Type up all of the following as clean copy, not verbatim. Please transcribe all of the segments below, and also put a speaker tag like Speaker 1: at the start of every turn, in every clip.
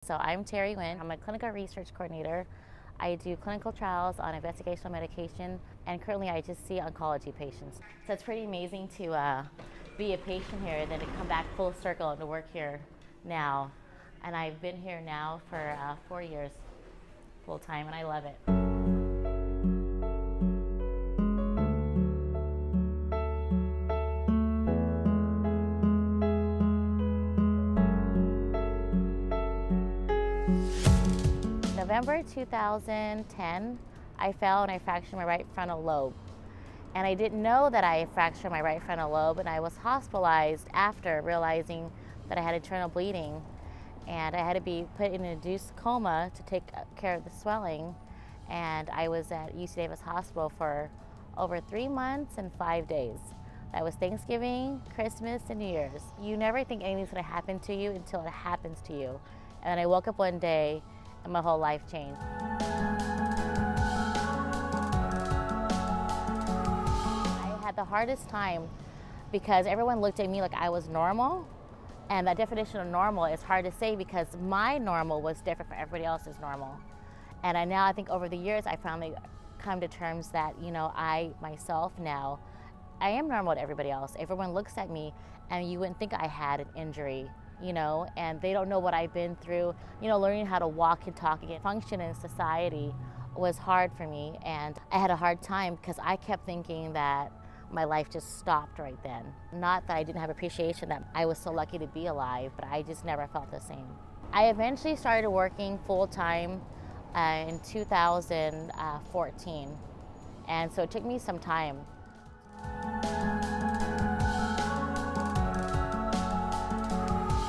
Speaker 1: So I'm Teri Nguyen. I'm a clinical research coordinator. I do clinical trials on investigational medication, and currently I just see oncology patients. So it's pretty amazing to be a patient here and then to come back full circle and to work here now. And I've been here now for 4 years full time, and I love it. November 2010, I fell and I fractured my right frontal lobe. And I didn't know that I fractured my right frontal lobe, and I was hospitalized after realizing that I had internal bleeding. And I had to be put in an induced coma to take care of the swelling. And I was at UC Davis Hospital for over 3 months and 5 days. That was Thanksgiving, Christmas, and New Year's. You never think anything's gonna happen to you until it happens to you. And then I woke up one day and my whole life changed. I had the hardest time because everyone looked at me like I was normal, and the definition of normal is hard to say because my normal was different from everybody else's normal. And I think over the years I finally come to terms that, I myself now, I am normal to everybody else. Everyone looks at me and you wouldn't think I had an injury, and they don't know what I've been through. Learning how to walk and talk and function in society was hard for me, and I had a hard time because I kept thinking that my life just stopped right then. Not that I didn't have appreciation that I was so lucky to be alive, but I just never felt the same. I eventually started working full-time in 2014, and so it took me some time.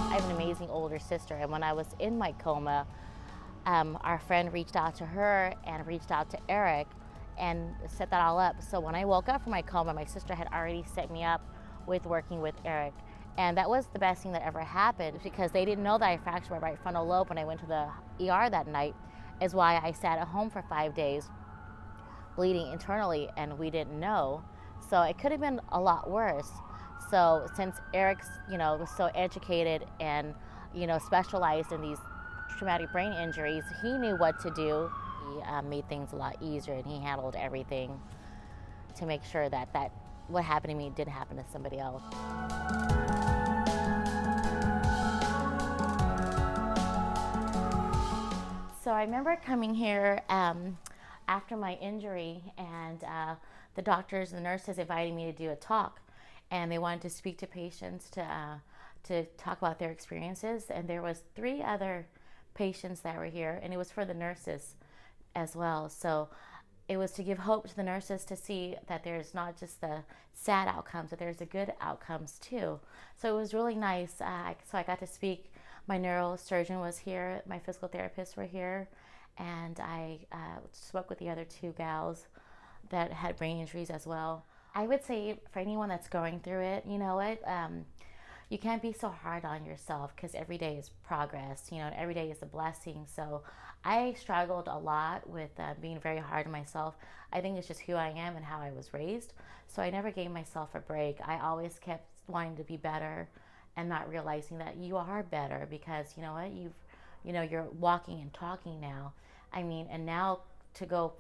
Speaker 1: I have an amazing older sister, and when I was in my coma, our friend reached out to her and reached out to Eric and set that all up. So when I woke up from my coma, my sister had already set me up with working with Eric. And that was the best thing that ever happened because they didn't know that I fractured my right frontal lobe when I went to the ER that night, is why I sat at home for 5 days bleeding internally, and we didn't know. So it could have been a lot worse. So since Eric's, was so educated and, specialized in these traumatic brain injuries, he knew what to do. He made things a lot easier, and he handled everything to make sure that what happened to me didn't happen to somebody else. So I remember coming here after my injury, and the doctors and the nurses invited me to do a talk, and they wanted to speak to patients to talk about their experiences. And there was 3 other patients that were here, and it was for the nurses as well. So it was to give hope to the nurses to see that there's not just the sad outcomes, but there's the good outcomes too. So it was really nice. So I got to speak. My neurosurgeon was here, my physical therapists were here, and I spoke with the other 2 gals that had brain injuries as well. I would say for anyone that's going through it, you can't be so hard on yourself because every day is progress, and every day is a blessing. So I struggled a lot with being very hard on myself. I think it's just who I am and how I was raised. So I never gave myself a break. I always kept wanting to be better and not realizing that you are better because you're walking and talking now. And now to go,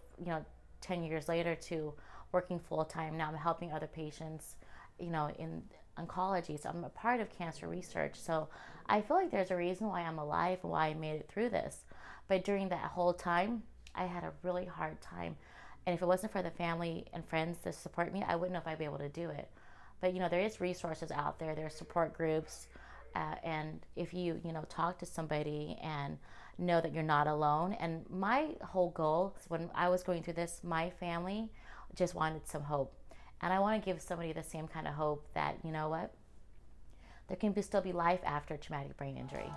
Speaker 1: 10 years later to working full time, now I'm helping other patients, in oncology. So I'm a part of cancer research. So I feel like there's a reason why I'm alive and why I made it through this. But during that whole time, I had a really hard time. And if it wasn't for the family and friends to support me, I wouldn't know if I'd be able to do it. But there is resources out there. There are support groups. And if you, talk to somebody and know that you're not alone. And my whole goal, when I was going through this, my family just wanted some hope. And I want to give somebody the same kind of hope that, there can still be life after traumatic brain injury.